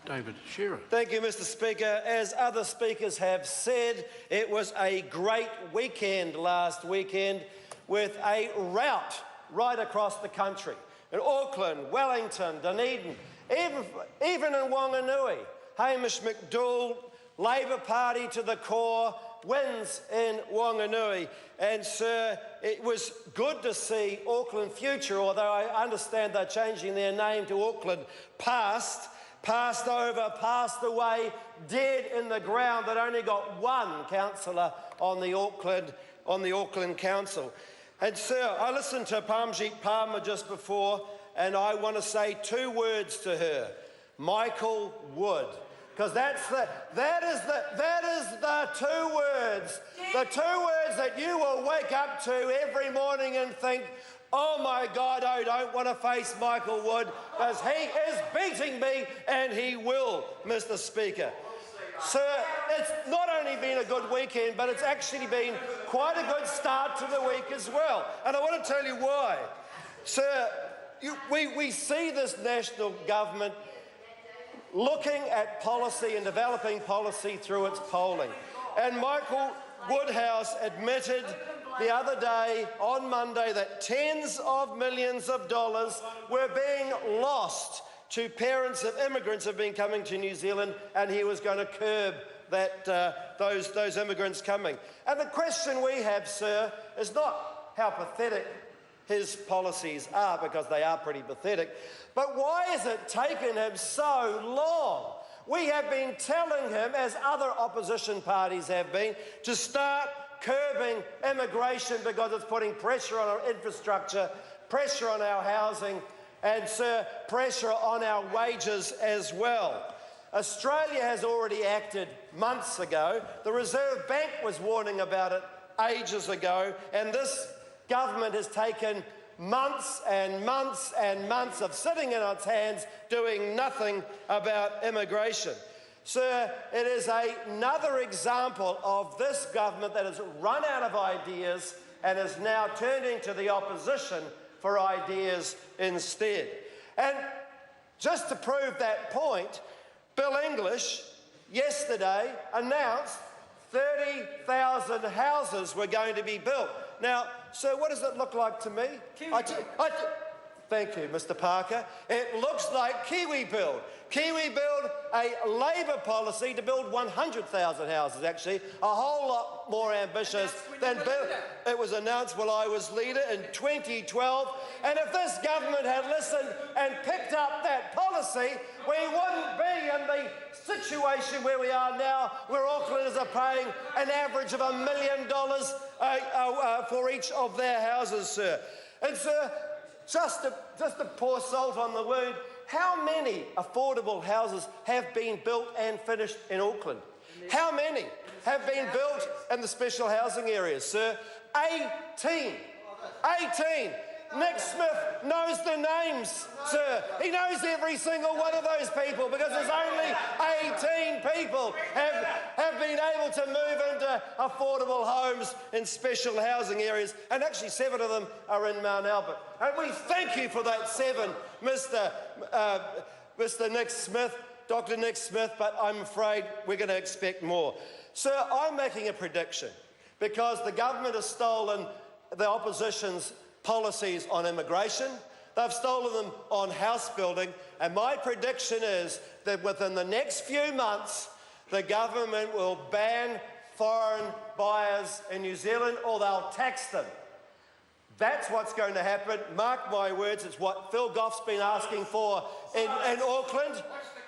David Shearer. Thank you, Mr Speaker. As other speakers have said, it was a great weekend last weekend with a rout right across the country. In Auckland, Wellington, Dunedin, even in Wanganui, Hamish McDougall, Labour Party to the core, wins in Wanganui. And, sir, it was good to see Auckland Future, although I understand they're changing their name to Auckland Past, passed over, passed away, dead in the ground, that only got one councillor on the Auckland Council. And, sir, I listened to Parmjeet Palmer just before, and I want to say two words to her: Michael Wood. Because that is the two words that you will wake up to every morning and think, oh my God, I don't want to face Michael Wood, because he is beating me, and he will, Mr Speaker. Sir, it's not only been a good weekend, but it's actually been quite a good start to the week as well. And I want to tell you why. Sir, we see this national government looking at policy and developing policy through its polling. And Michael Woodhouse admitted the other day, on Monday, that tens of millions of dollars were being lost to parents of immigrants who have been coming to New Zealand, and he was going to curb those immigrants coming. And the question we have, sir, is not how pathetic his policies are, because they are pretty pathetic, but why has it taken him so long? We have been telling him, as other opposition parties have been, to start curbing immigration because it's putting pressure on our infrastructure, pressure on our housing, and, sir, pressure on our wages as well. Australia has already acted months ago. The Reserve Bank was warning about it ages ago, and this government has taken months and months and months of sitting in its hands doing nothing about immigration. Sir, it is another example of this government that has run out of ideas and is now turning to the opposition for ideas instead. And just to prove that point, Bill English yesterday announced 30,000 houses were going to be built. Now, sir, what does it look like to me? Thank you, Mr Parker. It looks like Kiwi Build. Kiwi Build, a Labour policy to build 100,000 houses, actually, a whole lot more ambitious than Bill. It was announced while I was leader in 2012, and if this government had listened and picked up that policy, we wouldn't be in the situation where we are now, where Aucklanders are paying an average of $1 million for each of their houses, sir. And, sir, just to pour salt on the wound, how many affordable houses have been built and finished in Auckland? How many have been built in the special housing areas, sir? 18. 18. Nick Smith knows the names, sir. He knows every single one of those people, because there's only 18 people have been able to move into affordable homes in special housing areas, and actually 7 of them are in Mount Albert. And we thank you for that 7, Mr. Nick Smith, Dr. Nick Smith, but I'm afraid we're going to expect more. Sir, I'm making a prediction, because the government has stolen the opposition's policies on immigration, they've stolen them on house building, and my prediction is that within the next few months, the government will ban foreign buyers in New Zealand, or they'll tax them. That's what's going to happen. Mark my words, it's what Phil Goff's been asking for in Auckland.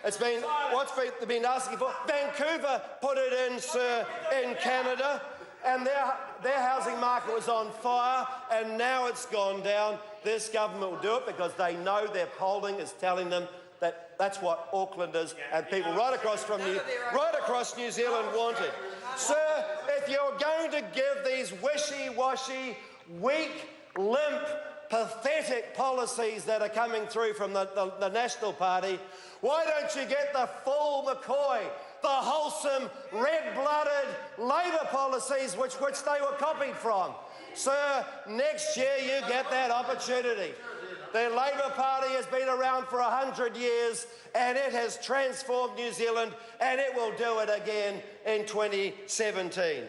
It's been what's been asking for. Vancouver put it in, sir, in Canada. And their housing market was on fire, and now it's gone down. This government will do it because they know their polling is telling them that that's what Aucklanders and people right across New Zealand wanted. Sir, if you're going to give these wishy-washy, weak, limp, pathetic policies that are coming through from the National Party, why don't you get the full McCoy, the wholesome, red-blooded Labour policies which they were copied from? Sir, next year you get that opportunity. The Labor Party has been around for 100 years and it has transformed New Zealand, and it will do it again in 2017.